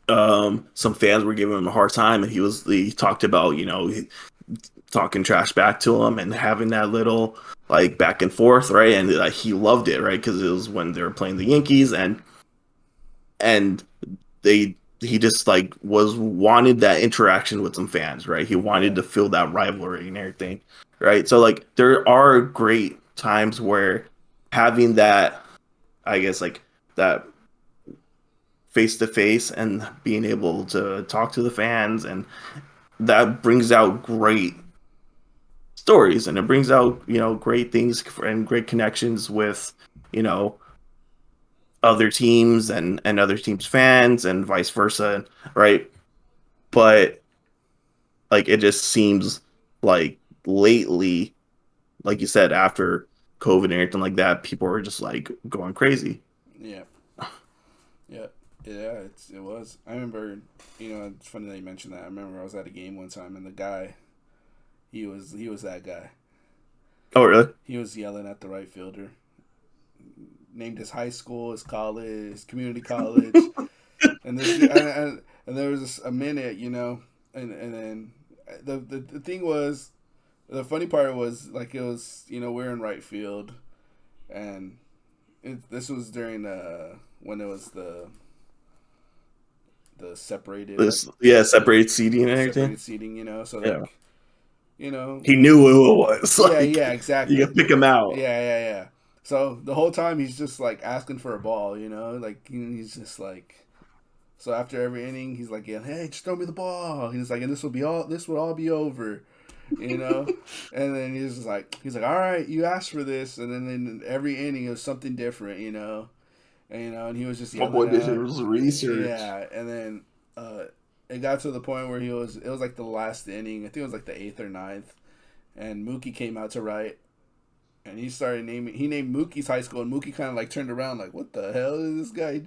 some fans were giving him a hard time, and he talked about, you know, talking trash back to him and having that little like back and forth, right? And he loved it, right? Because it was when they were playing the Yankees, and he just like wanted that interaction with some fans, right? He wanted to feel that rivalry and everything, right? So like there are great times where having that, I guess, like that face to face and being able to talk to the fans, and that brings out great stories, and it brings out, you know, great things and great connections with, you know, other teams and other teams fans and vice versa, right? But like it just seems like lately, like you said, after COVID and everything like that, people are just like going crazy. yeah, yeah, yeah. It was. I remember, you know, it's funny that you mentioned that. I remember I was at a game one time, and the guy, he was that guy. Oh really? He was yelling at the right fielder. Named his high school, his college, his community college, and this and there was a minute, you know, and then the thing was, the funny part was like, it was, you know, we're in right field, and this was during when it was the the separated, This, yeah, separated seating and everything. separated seating, you know. So like, you know, he knew who it was. yeah, Like, yeah, exactly. You can pick him out. Yeah, yeah, yeah. So the whole time he's just like asking for a ball, you know, like he's just like. So after every inning, he's like, yeah, hey, just throw me the ball. He's like, and this will all be over, you know. And then he's like, all right, you asked for this, and then in every inning it was something different, you know. And, you know, and he was just yelling did his research. Yeah, and then it got to the point where it was like the last inning. I think it was like the 8th or 9th, and Mookie came out to right, and he named Mookie's high school, and Mookie kind of like turned around like, what the hell is this guy?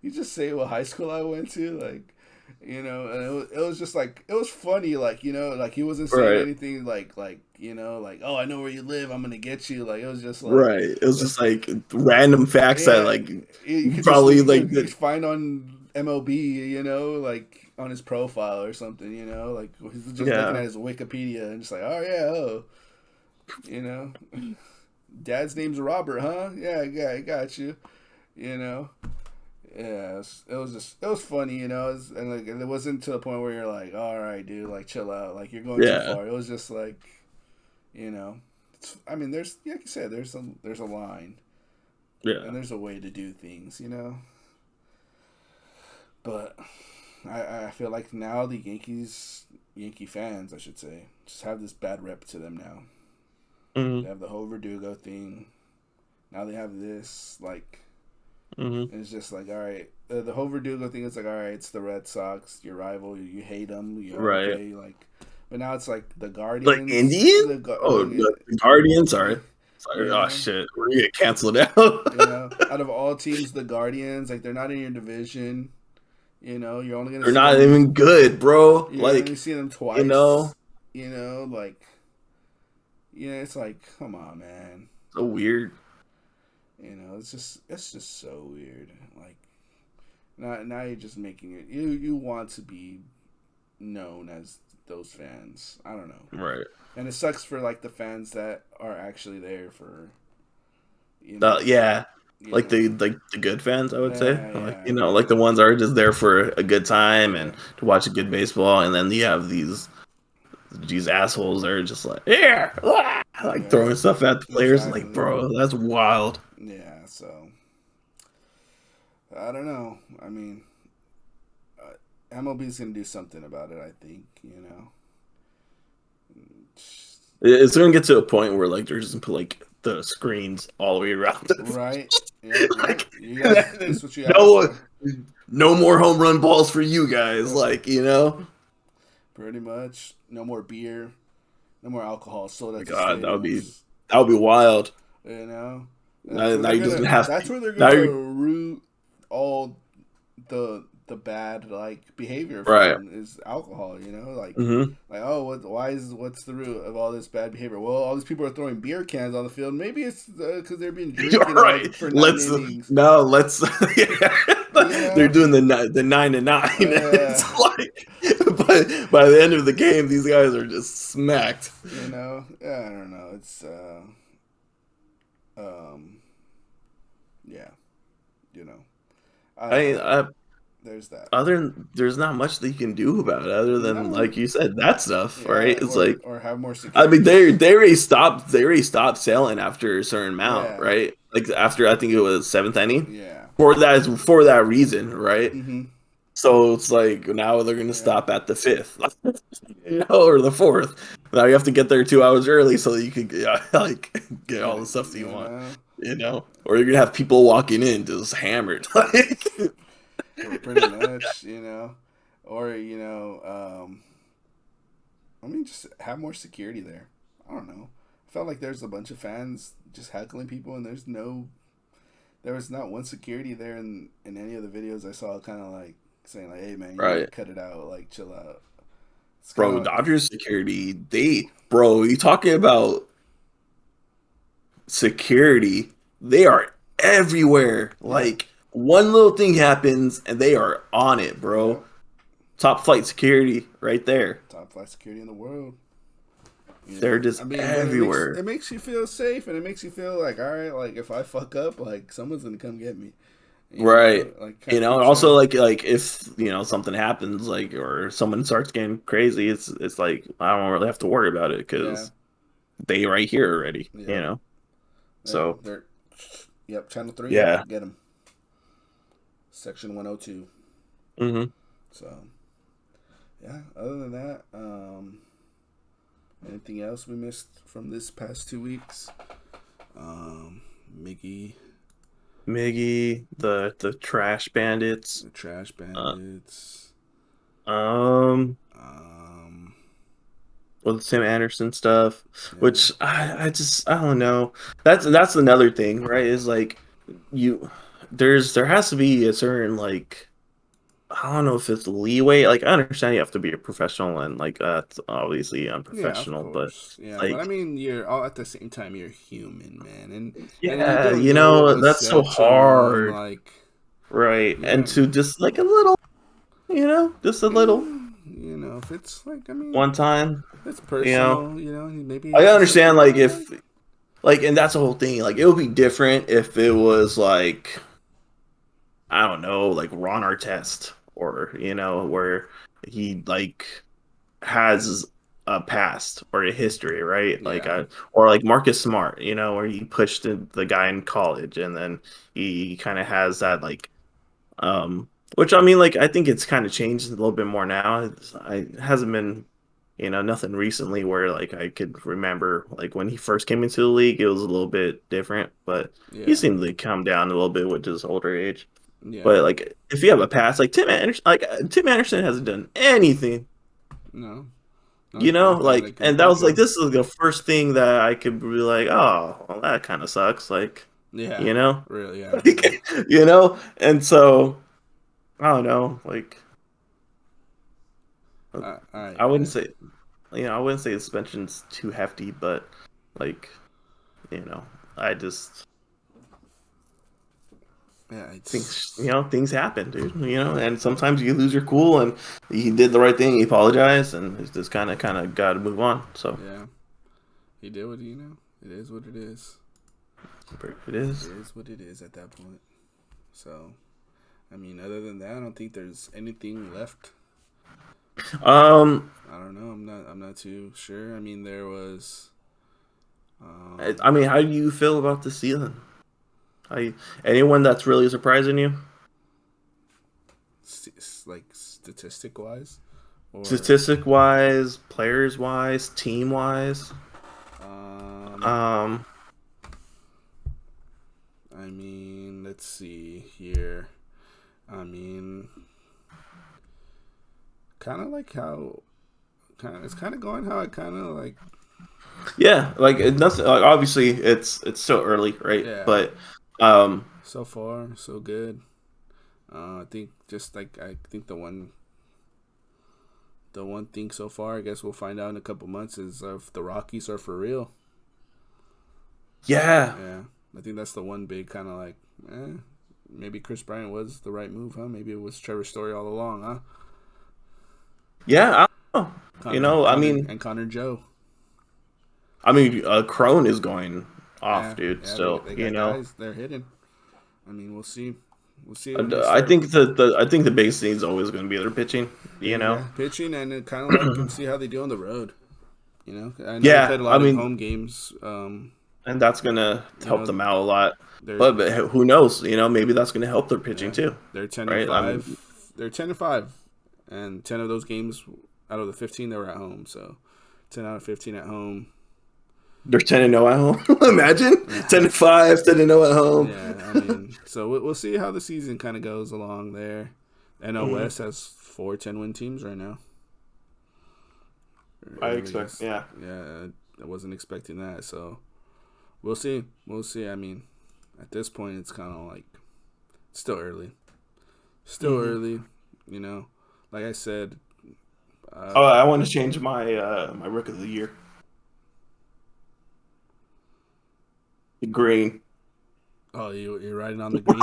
He just say what high school I went to, like, you know, and it was just like, it was funny, like, you know, like he wasn't saying anything like, you know, like, oh, I know where you live, I'm gonna get you, like, it was just like, it was just like random facts that like you probably just, like you find on MLB, you know, like on his profile or something, you know, like he's just looking at his Wikipedia and just like, oh yeah, you know, dad's name's Robert, huh? Yeah, I got you, you know. Yeah, it was funny, you know, and like it wasn't to the point where you're like, all right, dude, like chill out, like you're going too far. It was just like, you know, I mean, there's like you said, there's a line, and there's a way to do things, you know. But I feel like now the Yankee fans, I should say, just have this bad rep to them now. They have the whole Verdugo thing. Now they have this like. And it's just like, all right, the whole Verdugo thing is like, all right, it's the Red Sox, your rival, you hate them, okay, like, but now it's like the Guardians, like Indians, the Guardians, sorry, oh shit, we're gonna get canceled out. You know, out of all teams, the Guardians, like, they're not in your division, you know, you're only gonna. They're not even good, bro. Like, you see them twice, you know, like, yeah, it's like, come on, man, so weird. You know, it's just so weird. Like, now you're just making it. You want to be known as those fans. I don't know. Right. And it sucks for like the fans that are actually there for. You know, like the good fans, I would say. Like, you know, like the ones that are just there for a good time and to watch a good baseball, and then you have these assholes that are just like throwing stuff at the players. Exactly. Like, bro, that's wild. Yeah, so I don't know. I mean, MLB's gonna do something about it. I think, you know. It's gonna get to a point where like they're just gonna put like the screens all the way around. Right. Yeah. Like, that's what you no more home run balls for you guys. Like, you know. Pretty much. No more beer. No more alcohol. Soda. God, that would be wild. You know. That's where they're gonna root all the bad like behavior from, is alcohol, you know, like like, oh, what's the root of all this bad behavior? Well, all these people are throwing beer cans on the field. Maybe it's because they're being drinking. Like, for 9 innings. They're doing the 9 to 9. It's like, but by the end of the game, these guys are just smacked. You know, I don't know. It's yeah, you know. There's that. There's not much that you can do about it other than like you said, that stuff, right? It's or have more security. I mean, they already stopped selling after a certain amount, right? Like after, I think it was 7th inning. Yeah. For that reason, right? Mm-hmm. So it's like now they're gonna stop at the 5th, or the 4th. Now you have to get there 2 hours early so that you can get all the stuff that you want, you know. Or you're gonna have people walking in just hammered, pretty much, you know, or you know, I mean, just have more security there. I don't know. I felt like there's a bunch of fans just heckling people, and there was not one security there in any of the videos I saw, kind of like saying like, "Hey man, you gotta cut it out, like chill out." Bro, Dodgers security, you talking about security? They are everywhere. Yeah. Like, one little thing happens and they are on it, bro. Yeah. Top flight security right there. Top flight security in the world. They're just everywhere. It makes you feel safe, and it makes you feel like, all right, like if I fuck up, like someone's gonna come get me. Right. Like Also like if something happens like or someone starts getting crazy, it's like I don't really have to worry about it yeah, because they right here already. yeah. So They're yep, Channel 3. yeah. Get them. Section 102. Mm-hmm. So yeah. Other than that, anything else we missed from this past 2 weeks? Miggy, the Trash Bandits. the Trash Bandits. Um, Um, with Tim Anderson stuff, yeah, which I don't know. That's another thing, right? Is like you there has to be a certain like I don't know if it's leeway. Like I understand you have to be a professional and like it's obviously yeah, of unprofessional, but course, yeah. But I like mean, you're all at the same time. You're human, man, and you yeah, don't know what was that's so said to you, and hard, like right? you And don't, to just like a little, just a little if it's like, I mean, one time, it's you know. personal, maybe he I has to say understand like something like if like and that's the whole thing. Like it would be different if it was like I don't know, like Ron Artest or where he like has a past or a history, right? that. Like Yeah, or like Marcus Smart, where he pushed the guy in college and then he kind of has that like which I mean like I think it's kind of changed a little bit more now. It hasn't been nothing recently where like I could remember like when he first came into the league it was a little bit different, but he yeah, seemed to calm down a little bit with his older age. yeah. But like if you have a past like Tim Anderson hasn't done anything, No, nothing that I like can and that think was like of. this is the first thing that I could be like, oh, well, that kind of sucks, like Yeah, you know, really. Yeah, really. like, and so I don't know, like I wouldn't Yeah. say I wouldn't say the suspension's too hefty, but like I just Yeah, things it's things happen, dude. And sometimes you lose your cool, and he did the right thing. He apologized, and it's just kind of got to move on. So yeah. He did what It is what it is. it is. It is what it is at that point. So, I mean, other than that, I don't think there's anything left. Um, I don't know. I'm not too sure. I mean, there was. I mean, how do you feel about the season? Anyone that's really surprising you? Like statistic wise, or Statistic wise, players wise, team wise. Um, I mean, let's see here. I mean, kind of like how, it's kind of going how I kind of like. yeah, like nothing. Like, obviously, it's still early, right? Yeah. But So far, so good. I think just like I think the one thing so far, I guess we'll find out in a couple months, is if the Rockies are for real. yeah, Yeah, I think that's the one big kind of like, maybe Chris Bryant was the right move, huh? Maybe it was Trevor Story all along, huh? yeah. I don't know. And Connor Joe. Crone is going off, Yeah, dude. yeah, Still, they got guys. They're hitting. I mean, we'll see. We'll see when they I start. think the biggest thing is always going to be their pitching. Yeah, pitching, and kind of like and see how they do on the road. I know they Yeah, played a lot of home games. And that's going to help them out a lot. They're But who knows? Maybe that's going to help their pitching too. they're 10 and Right? 5. They're 10 and 5, and 10 of those games out of the 15 they were at home. So 10 out of 15 at home. They're 10-0 at home. Imagine 10-5, 10-0 at home. Yeah, I mean, so we'll see how the season kind of goes along there. NL West has 4 10-win teams right now. I expect, yeah. Yeah, I wasn't expecting that, so we'll see. We'll see. I mean, at this point, it's kind of like still early. Still early, Like I said. I want to change my my Rook of the Year. Green. Oh, you're riding on the green.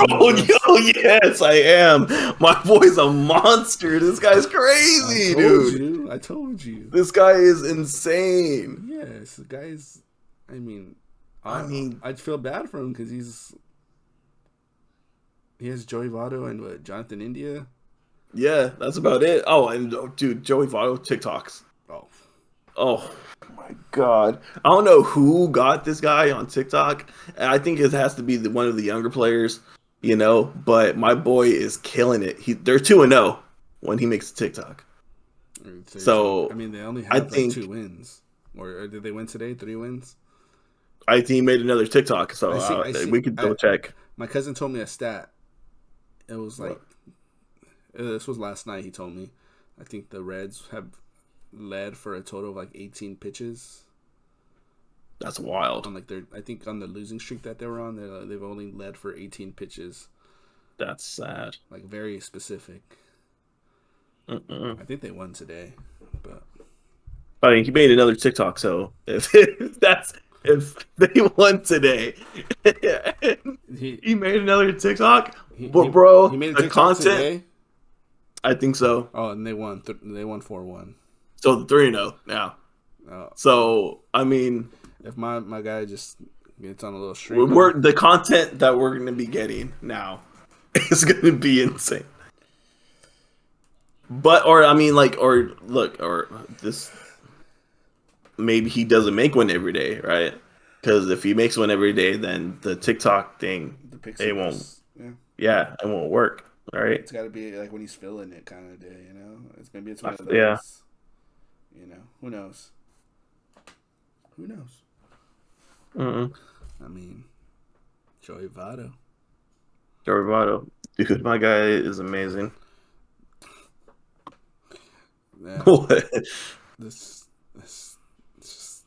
Yes, I am. My boy's a monster. This guy's crazy, dude. I told you. This guy is insane. Yes, the guy's. I mean, I'd feel bad for him because he's. He has Joey Votto and Jonathan India. Yeah, that's about it. Oh, and dude, Joey Votto TikToks. Oh my god! I don't know who got this guy on TikTok. I think it has to be one of the younger players, But my boy is killing it. They're 2-0 when he makes a TikTok. So I mean, they only have 2 wins, or did they win today? 3 wins. I think he made another TikTok, so we could double check. My cousin told me a stat. It was like this was last night. He told me, I think the Reds have led for a total of like 18 pitches. That's wild. I think on the losing streak that they were on, they've only led for 18 pitches. That's sad. Like very specific. I think they won today, but I mean, he made another TikTok. So if they won today, he made another TikTok. Bro, he made a TikTok content today? I think so. Oh, and they won. They won 4-1. So 3-0 now. Oh. So I mean, if my guy just gets on a little streak, the content that we're going to be getting now is going to be insane. But this, maybe he doesn't make one every day, right? Because if he makes one every day, then the TikTok thing, it won't. Yeah, it won't work. All right. It's got to be like when he's feeling it kind of day, Maybe it's one of those. Yeah. Who knows? I mean, Joey Votto. Dude, my guy is amazing. Yeah. What? This just,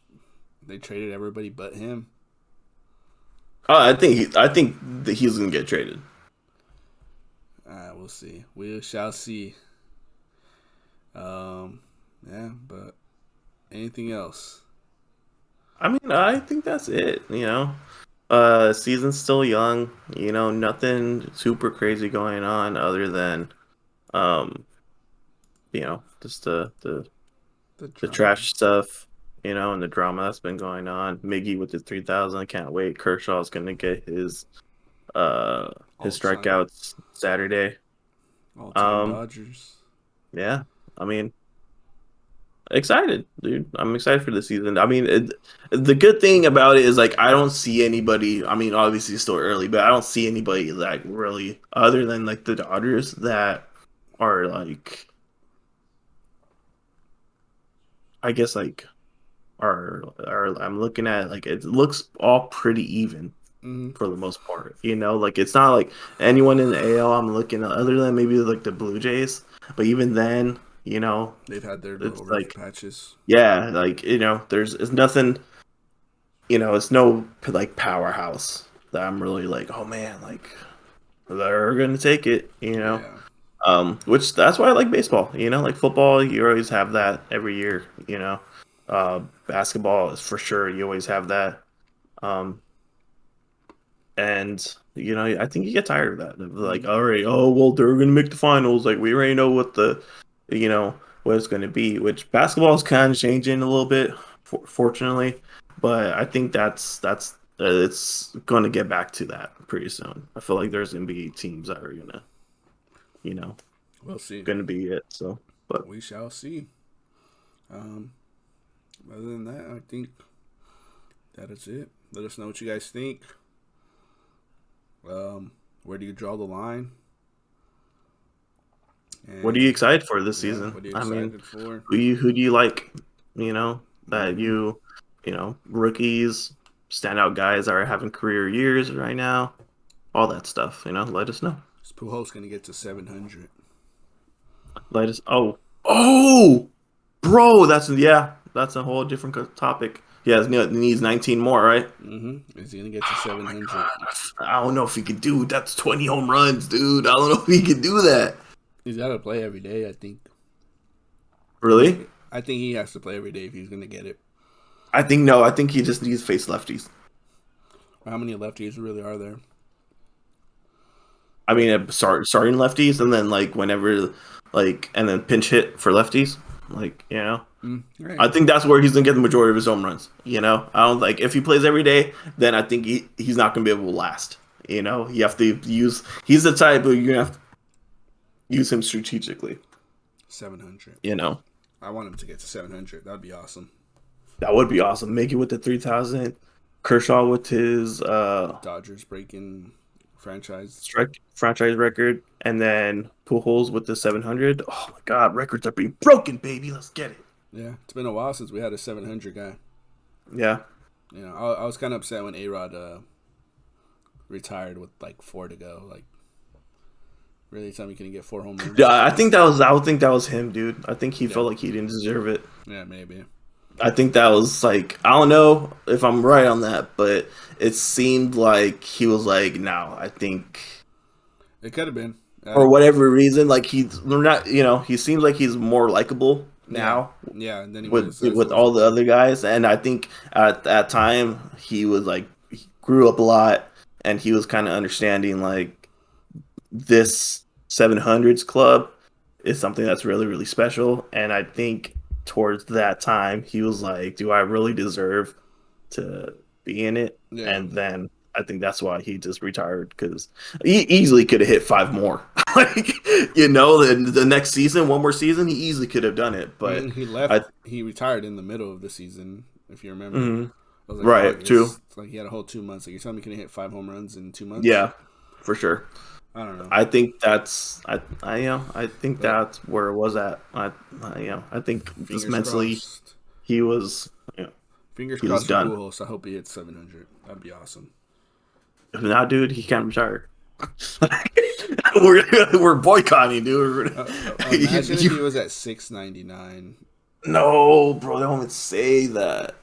they traded everybody but him. I think that he's gonna get traded. We'll see. We shall see. Yeah, but anything else? I mean, I think that's it. Season's still young. Nothing super crazy going on other than, just the trash stuff. And the drama that's been going on. Miggy with his 3,000. I can't wait. Kershaw's gonna get his strikeouts Saturday. All-time Dodgers. Yeah, I mean, excited, dude. I'm excited for the season. I mean, the good thing about it is like I don't see anybody. I mean, obviously it's still early, but I don't see anybody like really other than like the Dodgers that are like, I guess like are I'm looking at like it looks all pretty even. For the most part, like it's not like anyone in the AL I'm looking at other than maybe like the Blue Jays, but even then, they've had their little like patches. Yeah, like it's nothing. It's no like powerhouse that I'm really like, oh man, like they're gonna take it. Yeah. Which that's why I like baseball. Like football, you always have that every year. Basketball is for sure you always have that. And I think you get tired of that. Like, all right, they're gonna make the finals. Like, we already know what what it's gonna be. Which basketball is kind of changing a little bit, fortunately. But I think that's it's gonna get back to that pretty soon. I feel like there's gonna be teams that are gonna, we'll see, gonna be it. So, but we shall see. Other than that, I think that is it. Let us know what you guys think. Where do you draw the line? And what are you excited for this season? What are you excited for? Who do you like? That rookies, standout guys that are having career years right now, all that stuff. Let us know. Is Pujols gonna get to 700? Let us. Oh, bro, that's a whole different topic. Yeah, he needs 19 more, right? Mm-hmm. Is he gonna get to 700? I don't know if he could do. That's 20 home runs, dude. I don't know if he could do that. He's got to play every day, I think. Really? I think he has to play every day if he's gonna get it. I think he just needs to face lefties. How many lefties really are there? I mean, starting lefties, and then like whenever, like, and then pinch hit for lefties. Like, right. I think that's where he's gonna get the majority of his home runs. I don't like if he plays every day, then I think he's not gonna be able to last. You know, you have to use. He's the type where you have to use him strategically. 700. You know, I want him to get to 700. That'd be awesome. That would be awesome. Mickey with the 3,000, Kershaw with his Dodgers breaking franchise record, and then Pujols with the 700. Oh my God, records are being broken, baby. Let's get it. Yeah, it's been a while since we had a 700 guy. Yeah. You know, I was kind of upset when A-Rod retired with like 4 to go. Like, really, time he couldn't get 4 home runs. Yeah, I think that was him, dude. I think he felt like he didn't deserve it. Yeah, maybe. I think that was like, I don't know if I'm right on that, but it seemed like he was like, no, I think it could have been. For whatever reason, like he seems like he's more likable now. Yeah, and then with all the other guys, and I think at that time he was like, he grew up a lot, and he was kind of understanding like this 700s club is something that's really, really special, and I think towards that time he was like, do I really deserve to be in it? Yeah. And then I think that's why he just retired, because he easily could have hit 5 more. Like, you know, the next season, 1 more season, he easily could have done it. But he left. He retired in the middle of the season, if you remember. Mm-hmm. I was like, right, true. Like he had a whole 2 months. Like, you're telling me he couldn't hit 5 home runs in 2 months? Yeah, for sure. I don't know. I think that's I think that's where it was at. I think just mentally crossed. He was fingers crossed for Pujols. I hope he hits 700. That'd be awesome. If not, dude, he can't retire. we're boycotting, dude. Imagine if he was at 699. No, bro, don't even say that.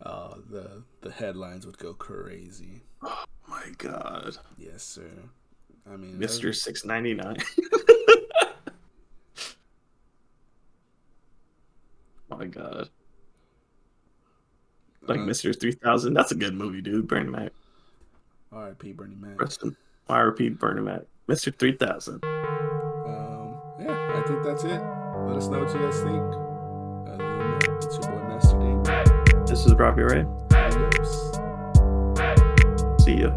The headlines would go crazy. Oh my God. Yes, sir. I mean, Mr. 699. My God. Like Mr. 3000. That's a good movie, dude. Bernie Mac. R.I.P. Bernie Mac. R.I.P. Bernie Mac. Mr. 3000. Yeah, I think that's it. Let us know what you guys think. Other than that, it's your boy Master Dame. This is Robbie Ray. Adios. See ya.